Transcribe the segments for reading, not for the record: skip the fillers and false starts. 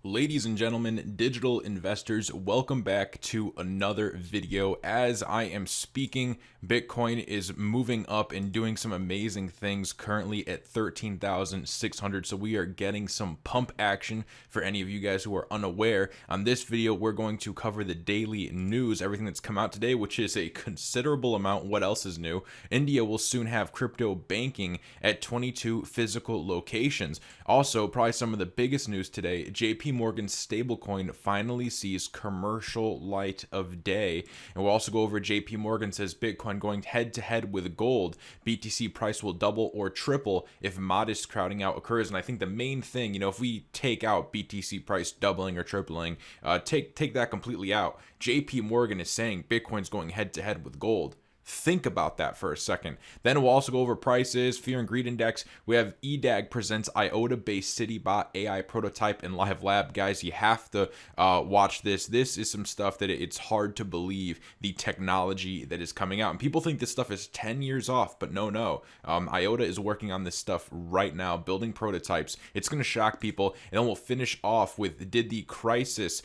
Ladies and gentlemen, digital investors, welcome back to another video. As I am speaking, Bitcoin is moving up and doing some amazing things, currently at 13,600. So we are getting some pump action for any of you guys who are unaware. On this video, we're going to cover the daily news, everything that's come out today, which is a considerable amount. What else is new? India will soon have crypto banking at 22 physical locations. Also, probably some of the biggest news today, JPMorgan stablecoin finally sees commercial light of day. And we'll also go over JPMorgan says Bitcoin going head to head with gold. BTC price will double or triple if modest crowding out occurs. And I think the main thing, if we take out BTC price doubling or tripling, take that completely out. JPMorgan is saying Bitcoin's going head to head with gold. Think about that for a second. Then we'll also go over prices, fear and greed index. We have EDAG presents IOTA-based CityBot AI prototype in live lab. Guys, you have to watch this. This is some stuff that it's hard to believe the technology that is coming out. And people think this stuff is 10 years off, but no. IOTA is working on this stuff right now, building prototypes. It's going to shock people. And then we'll finish off with, did the crisis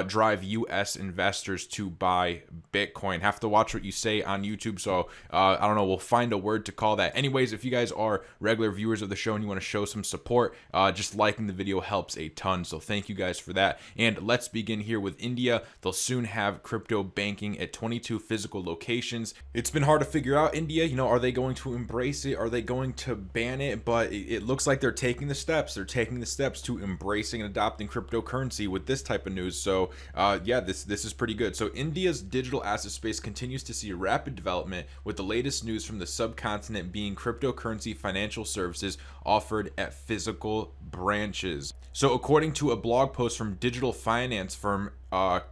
drive U.S. investors to buy Bitcoin? Have to watch what you say on YouTube. So I don't know, we'll find a word to call that. Anyways, if you guys are regular viewers of the show and you want to show some support, just liking the video helps a ton. So thank you guys for that. And let's begin here with India. They'll soon have crypto banking at 22 physical locations. It's been hard to figure out India, are they going to embrace it? Are they going to ban it? But it looks like they're taking the steps. They're taking the steps to embracing and adopting cryptocurrency with this type of news. So yeah, this is pretty good. So India's digital asset space continues to see rapid development, with the latest news from the subcontinent being cryptocurrency financial services offered at physical branches. So according to a blog post from digital finance firm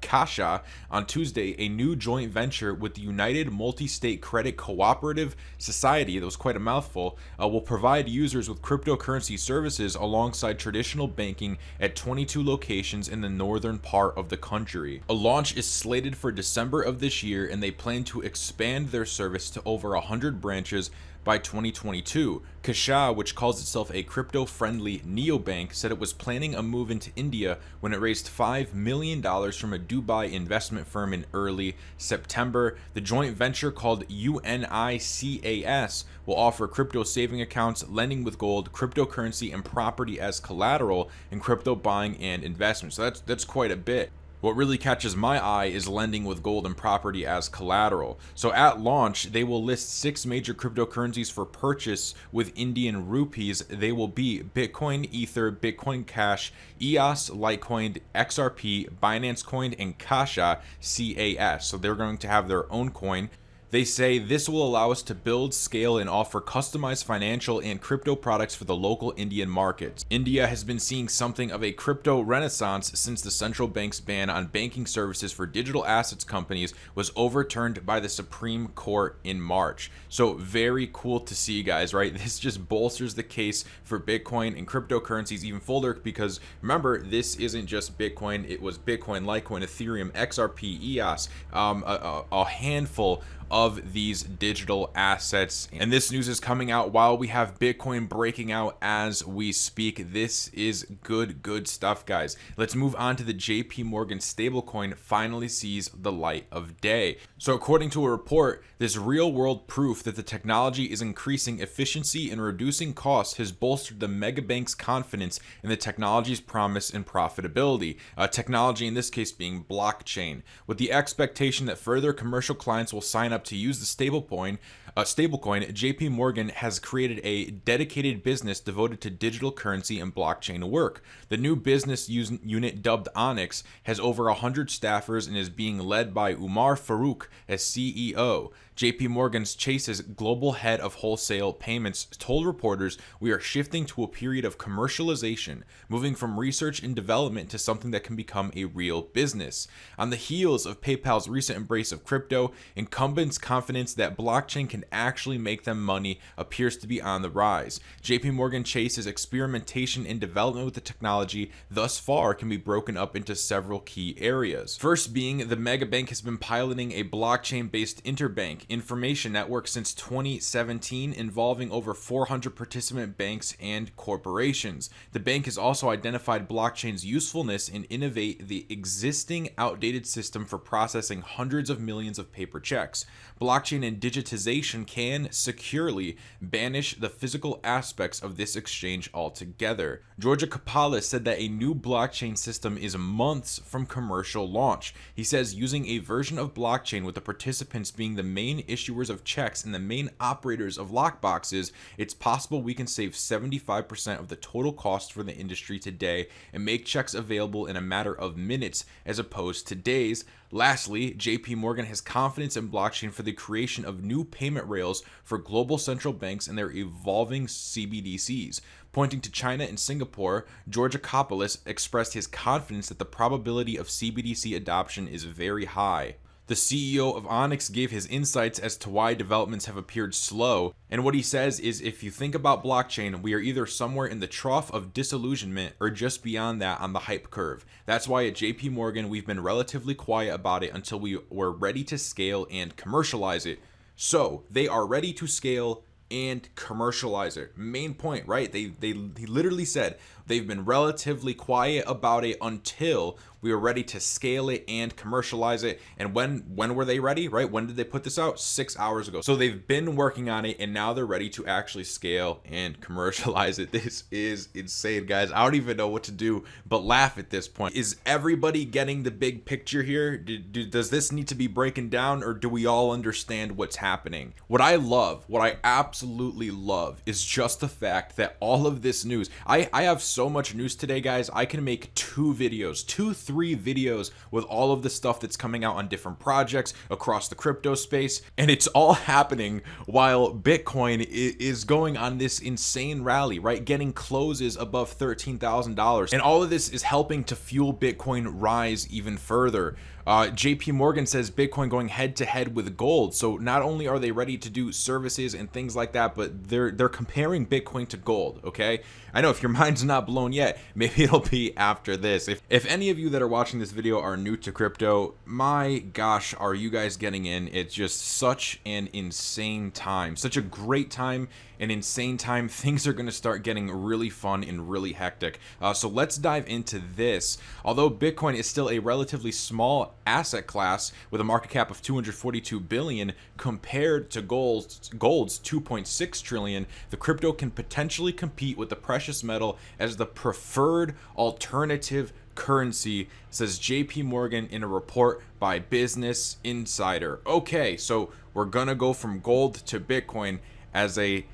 Kasha on Tuesday, a new joint venture with the United Multi-State Credit Cooperative Society, that was quite a mouthful, will provide users with cryptocurrency services alongside traditional banking at 22 locations in the northern part of the country. A launch is slated for December of this year, and they plan to expand their service to over 100 branches by 2022. Kasha, which calls itself a crypto-friendly neobank, said it was planning a move into India when it raised $5 million from a Dubai investment firm in early September. The joint venture, called UNICAS, will offer crypto saving accounts, lending with gold, cryptocurrency, and property as collateral, and crypto buying and investment. So that's quite a bit. What really catches my eye is lending with gold and property as collateral. So at launch, they will list 6 major cryptocurrencies for purchase with Indian rupees. They will be Bitcoin, Ether, Bitcoin Cash, EOS, Litecoin, XRP, Binance Coin, and Kasha CAS. So they're going to have their own coin. They say this will allow us to build, scale, and offer customized financial and crypto products for the local Indian markets. India has been seeing something of a crypto renaissance since the central bank's ban on banking services for digital assets companies was overturned by the Supreme Court in March. So very cool to see, guys, right? This just bolsters the case for Bitcoin and cryptocurrencies even further, because remember, this isn't just Bitcoin. It was Bitcoin, Litecoin, Ethereum, XRP, EOS, a handful of these digital assets. And this news is coming out while we have Bitcoin breaking out as we speak. This is good stuff, guys. Let's move on to the JPMorgan stablecoin finally sees the light of day. So according to a report, this real world proof that the technology is increasing efficiency and reducing costs has bolstered the mega bank's confidence in the technology's promise and profitability. Technology in this case being blockchain, with the expectation that further commercial clients will sign up to use the stablecoin, JPMorgan has created a dedicated business devoted to digital currency and blockchain work. The new business unit, dubbed Onyx, has over 100 staffers and is being led by Umar Farouk as CEO. JPMorgan's Chase's global head of wholesale payments told reporters, "We are shifting to a period of commercialization, moving from research and development to something that can become a real business." On the heels of PayPal's recent embrace of crypto, incumbent confidence that blockchain can actually make them money appears to be on the rise. JPMorgan Chase's experimentation and development with the technology thus far can be broken up into several key areas. First being, the mega bank has been piloting a blockchain-based interbank information network since 2017, involving over 400 participant banks and corporations. The bank has also identified blockchain's usefulness in innovate the existing outdated system for processing hundreds of millions of paper checks. Blockchain and digitization can securely banish the physical aspects of this exchange altogether. Georgia Kapala said that a new blockchain system is months from commercial launch. He says using a version of blockchain with the participants being the main issuers of checks and the main operators of lockboxes, it's possible we can save 75% of the total cost for the industry today and make checks available in a matter of minutes as opposed to days. Lastly, JPMorgan has confidence in blockchain for the creation of new payment rails for global central banks and their evolving CBDCs. Pointing to China and Singapore, Georgia Kapoulis expressed his confidence that the probability of CBDC adoption is very high. The CEO of Onyx gave his insights as to why developments have appeared slow, and what he says is, if you think about blockchain, we are either somewhere in the trough of disillusionment or just beyond that on the hype curve. That's why at JP Morgan we've been relatively quiet about it until we were ready to scale and commercialize it. So they are ready to scale and commercialize it. Main point, right? He literally said they've been relatively quiet about it until we were ready to scale it and commercialize it. And when were they ready, right? When did they put this out? 6 hours ago. So they've been working on it and now they're ready to actually scale and commercialize it. This is insane, guys. I don't even know what to do but laugh at this point. Is everybody getting the big picture here? Does this need to be breaking down, or do we all understand what's happening? What I absolutely love is just the fact that all of this news, I have so much news today, guys. I can make 3 videos with all of the stuff that's coming out on different projects across the crypto space, and it's all happening while Bitcoin is going on this insane rally, right? Getting closes above $13,000, and all of this is helping to fuel Bitcoin rise even further. JP Morgan says Bitcoin going head to head with gold. So not only are they ready to do services and things like that, but they're comparing Bitcoin to gold. Okay, I know if your mind's not blown yet, maybe it'll be after this. If any of you that are watching this video are new to crypto, my gosh, are you guys getting in? It's just such an insane time, such a great time, an insane time. Things are going to start getting really fun and really hectic. So let's dive into this. Although Bitcoin is still a relatively small asset class with a market cap of 242 billion compared to gold's 2.6 trillion, the crypto can potentially compete with the precious metal as the preferred alternative currency, says JP Morgan in a report by Business Insider. Okay, so we're gonna go from gold to Bitcoin as a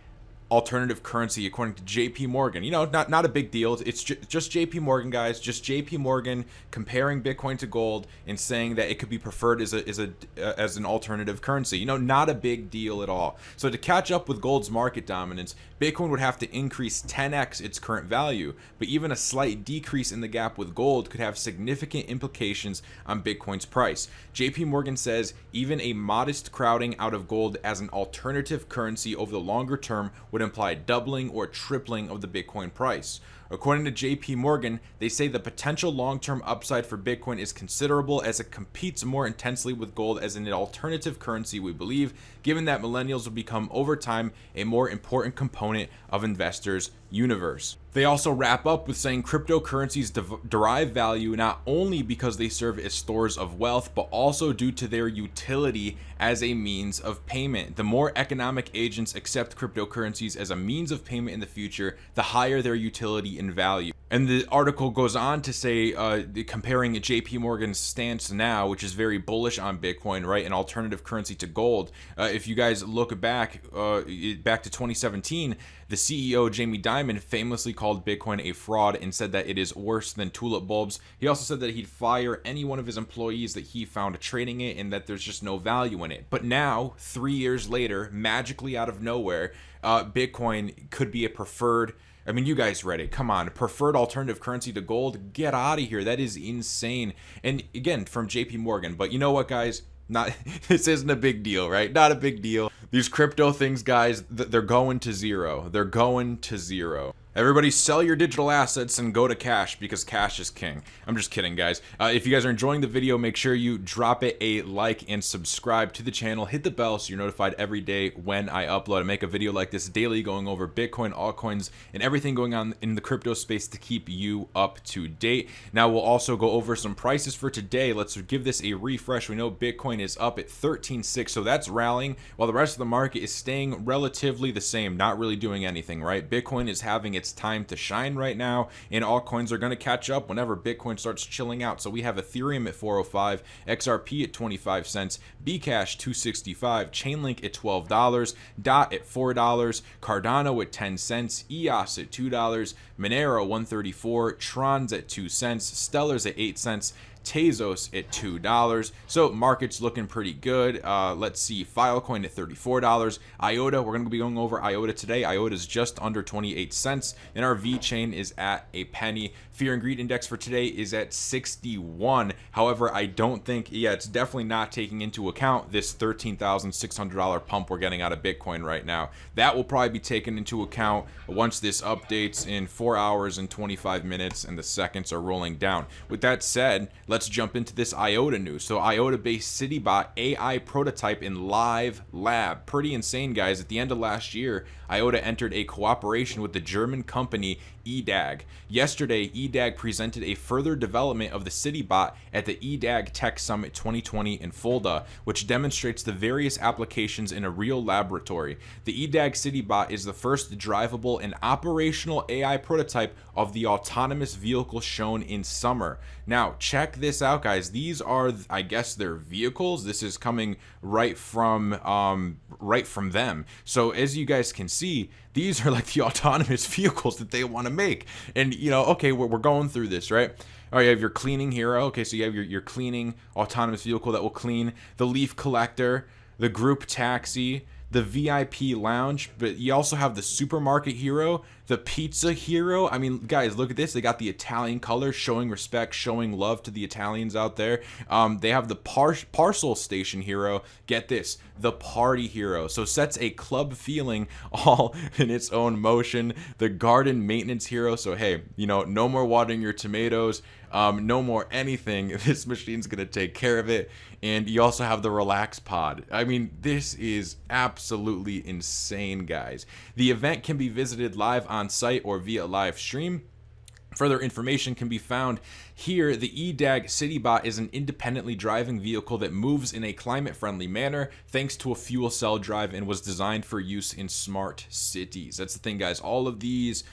alternative currency according to JP Morgan. You know, not a big deal. It's just JP Morgan, guys. Just JP Morgan comparing Bitcoin to gold and saying that it could be preferred as an alternative currency. You know, not a big deal at all. So to catch up with gold's market dominance, Bitcoin would have to increase 10x its current value, but even a slight decrease in the gap with gold could have significant implications on Bitcoin's price. JP Morgan says even a modest crowding out of gold as an alternative currency over the longer term would imply doubling or tripling of the Bitcoin price. According to JP Morgan, they say the potential long-term upside for Bitcoin is considerable as it competes more intensely with gold as an alternative currency, we believe, given that millennials will become over time a more important component of investors' universe. They also wrap up with saying cryptocurrencies derive value not only because they serve as stores of wealth, but also due to their utility as a means of payment. The more economic agents accept cryptocurrencies as a means of payment in the future, the higher their utility and value. And the article goes on to say, comparing JP Morgan's stance now, which is very bullish on Bitcoin, right, an alternative currency to gold. If you guys look back to 2017, the CEO Jamie Dimon famously called Bitcoin a fraud and said that it is worse than tulip bulbs. He also said that he'd fire any one of his employees that he found trading it and that there's just no value in it. But now, 3 years later, magically out of nowhere, Bitcoin could be a preferred, I mean, you guys read it. Come on. Preferred alternative currency to gold? Get out of here. That is insane. And again, from JP Morgan. But you know what, guys? Not this isn't a big deal, right? Not a big deal. These crypto things, guys, they're going to zero. They're going to zero. Everybody sell your digital assets and go to cash because cash is king. I'm just kidding, guys. If you guys are enjoying the video, make sure you drop it a like and subscribe to the channel. Hit the bell so you're notified every day when I upload. I make a video like this daily going over Bitcoin, altcoins, and everything going on in the crypto space to keep you up to date. Now, we'll also go over some prices for today. Let's give this a refresh. We know Bitcoin is up at 13.6, so that's rallying, while the rest of the market is staying relatively the same, not really doing anything, right? Bitcoin is having its time to shine right now, and altcoins are going to catch up whenever Bitcoin starts chilling out. So we have Ethereum at 405, XRP at 25 cents, Bcash 265, Chainlink at $12, DOT at $4, Cardano at 10 cents, EOS at $2, Monero 134, Tron's at 2 cents, Stellar's at 8 cents, Tezos at $2. So market's looking pretty good. Let's see, Filecoin at $34. IOTA, we're going to be going over IOTA today. IOTA is just under 28 cents, and our V chain is at a penny. Fear and greed index for today is at 61. However, I don't think, it's definitely not taking into account this $13,600 pump we're getting out of Bitcoin right now. That will probably be taken into account once this updates in 4 hours and 25 minutes and the seconds are rolling down. With that said, let's jump into this IOTA news. So IOTA-based CityBot AI prototype in live lab. Pretty insane, guys. At the end of last year, IOTA entered a cooperation with the German company EDAG. Yesterday, EDAG presented a further development of the CityBot at the EDAG Tech Summit 2020 in Fulda, which demonstrates the various applications in a real laboratory. The EDAG CityBot is the first drivable and operational AI prototype of the autonomous vehicle shown in summer. Now, check this out, guys. These are, I guess, their vehicles. This is coming right from them. So as you guys can see, these are like the autonomous vehicles that they want to make. And, okay, we're going through this, right? All right, you have your cleaning hero. Okay, so you have your cleaning autonomous vehicle that will clean, the leaf collector, the group taxi, the VIP lounge, but you also have the supermarket hero, the pizza hero. I mean, guys, look at this. They got the Italian colors, showing respect, showing love to the Italians out there. They have the parcel station hero. Get this, the party hero. So sets a club feeling all in its own motion. The garden maintenance hero. So hey, no more watering your tomatoes. No more anything. This machine's gonna take care of it. And you also have the relax pod. I mean, this is absolutely insane, guys. The event can be visited live on site or via live stream. Further information can be found here. The EDAG CityBot is an independently driving vehicle that moves in a climate-friendly manner thanks to a fuel cell drive and was designed for use in smart cities. That's the thing, guys. All of these,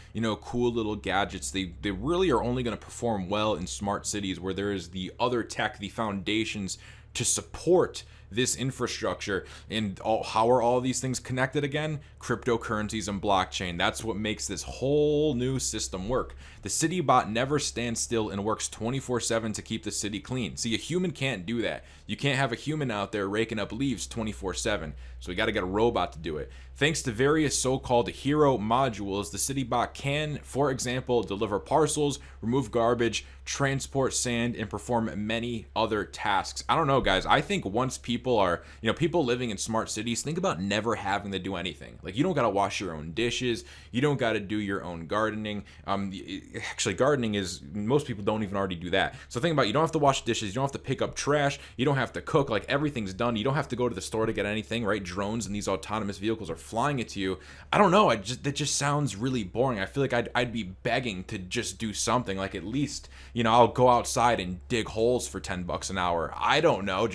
cool little gadgets, they really are only going to perform well in smart cities where there is the other tech, the foundations to support this infrastructure. And how are all these things connected again? Cryptocurrencies and blockchain. That's what makes this whole new system work. The CityBot never stands still and works 24/7 to keep the city clean. See, a human can't do that. You can't have a human out there raking up leaves 24/7. So we got to get a robot to do it. Thanks to various so-called hero modules, the CityBot can, for example, deliver parcels, remove garbage, transport sand, and perform many other tasks. I don't know, guys. I think once people are, people living in smart cities, think about never having to do anything. Like, you don't got to wash your own dishes. You don't got to do your own gardening. Actually, gardening is, most people don't even already do that. So think about, you don't have to wash dishes. You don't have to pick up trash. You don't have to cook. Like, everything's done. You don't have to go to the store to get anything, right? Drones and these autonomous vehicles are flying it to you. I don't know. That just sounds really boring. I feel like I'd be begging to just do something. Like, at least, I'll go outside and dig holes for $10 an hour. I don't know.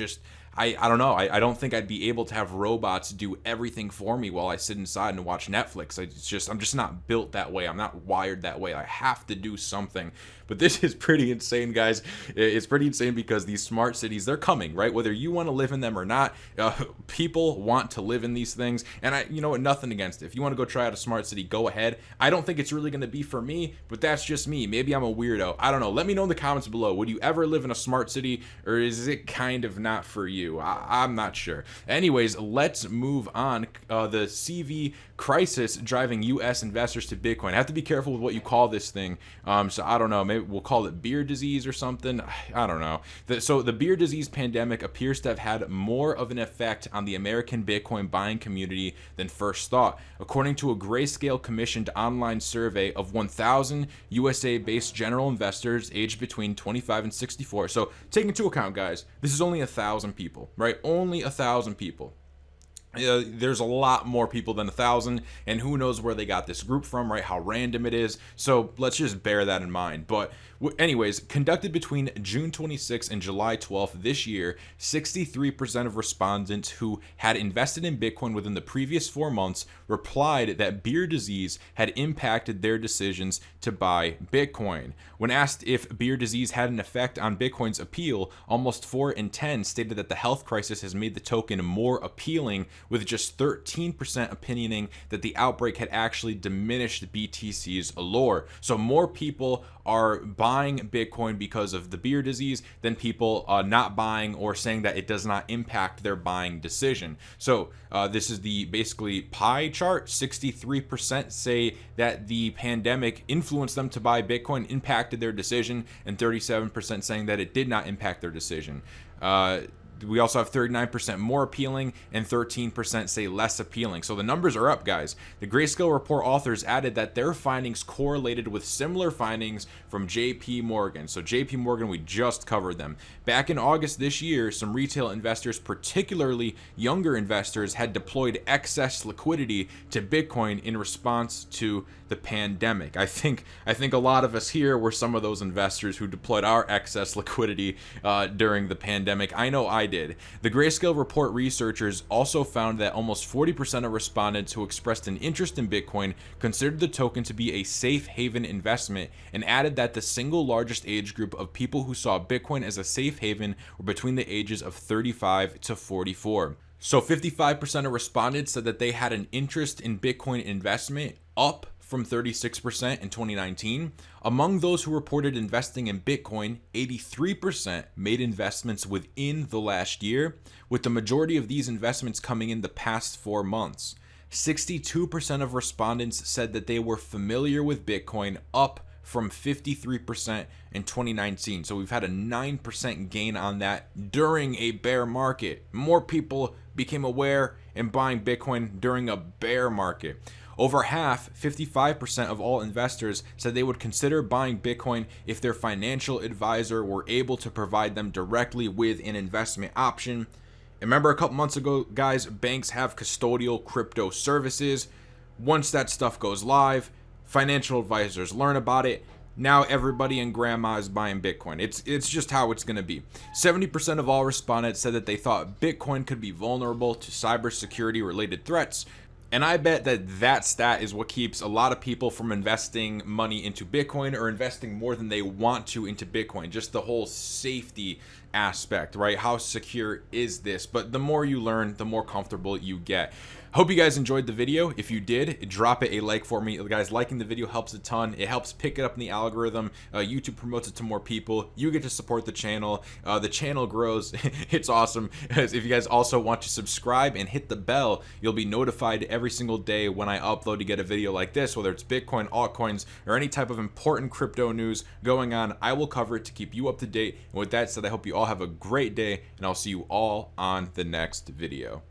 I don't know. I don't think I'd be able to have robots do everything for me while I sit inside and watch Netflix. I'm just not built that way. I'm not wired that way. I have to do something. But this is pretty insane, guys. It's pretty insane because these smart cities, they're coming, right? Whether you want to live in them or not, people want to live in these things. And nothing against it. If you want to go try out a smart city, go ahead. I don't think it's really going to be for me, but that's just me. Maybe I'm a weirdo. I don't know. Let me know in the comments below. Would you ever live in a smart city, or is it kind of not for you? you. I'm not sure. Anyways, let's move on. The CV crisis driving U.S. investors to Bitcoin. I have to be careful with what you call this thing. So I don't know. Maybe we'll call it beer disease or something. I don't know. So the beer disease pandemic appears to have had more of an effect on the American Bitcoin buying community than first thought, according to a Grayscale commissioned online survey of 1,000 USA-based general investors aged between 25 and 64. So take into account, guys, this is only 1,000 people, right? Only 1,000 people. There's a lot more people than 1,000, and who knows where they got this group from, right? How random it is. So let's just bear that in mind. But anyways, conducted between June 26th and July 12th this year, 63% of respondents who had invested in Bitcoin within the previous 4 months replied that beer disease had impacted their decisions to buy Bitcoin. When asked if beer disease had an effect on Bitcoin's appeal, almost 4 in 10 stated that the health crisis has made the token more appealing, with just 13% opinioning that the outbreak had actually diminished BTC's allure. So more people are buying Bitcoin because of the beer disease than people not buying or saying that it does not impact their buying decision. So this is the basically pie chart. 63% say that the pandemic influenced them to buy Bitcoin, impacted their decision, and 37% saying that it did not impact their decision. We also have 39% more appealing and 13% say less appealing. So the numbers are up, guys. The Grayscale report authors added that their findings correlated with similar findings from JPMorgan. So JPMorgan, we just covered them. Back in August this year, some retail investors, particularly younger investors, had deployed excess liquidity to Bitcoin in response to the pandemic. I think a lot of us here were some of those investors who deployed our excess liquidity during the pandemic. I know I did. The Grayscale report researchers also found that almost 40% of respondents who expressed an interest in Bitcoin considered the token to be a safe haven investment, and added that the single largest age group of people who saw Bitcoin as a safe haven were between the ages of 35 to 44. So 55% of respondents said that they had an interest in Bitcoin investment, up from 36% in 2019. Among those who reported investing in Bitcoin, 83% made investments within the last year, with the majority of these investments coming in the past 4 months. 62% of respondents said that they were familiar with Bitcoin, up from 53% in 2019. So we've had a 9% gain on that during a bear market. More people became aware and buying Bitcoin during a bear market. Over half, 55% of all investors, said they would consider buying Bitcoin if their financial advisor were able to provide them directly with an investment option. Remember a couple months ago, guys, banks have custodial crypto services. Once that stuff goes live, financial advisors learn about it. Now everybody and grandma is buying Bitcoin. It's just how it's going to be. 70% of all respondents said that they thought Bitcoin could be vulnerable to cybersecurity related threats. And I bet that stat is what keeps a lot of people from investing money into Bitcoin, or investing more than they want to into Bitcoin. Just the whole safety aspect, right? How secure is this? But the more you learn, the more comfortable you get. Hope you guys enjoyed the video. If you did, drop it a like for me. Guys, liking the video helps a ton. It helps pick it up in the algorithm. YouTube promotes it to more people. You get to support the channel. The channel grows. It's awesome. If you guys also want to subscribe and hit the bell, you'll be notified every single day when I upload to get a video like this, whether it's Bitcoin, altcoins, or any type of important crypto news going on. I will cover it to keep you up to date. And with that said, I hope you all have a great day, and I'll see you all on the next video.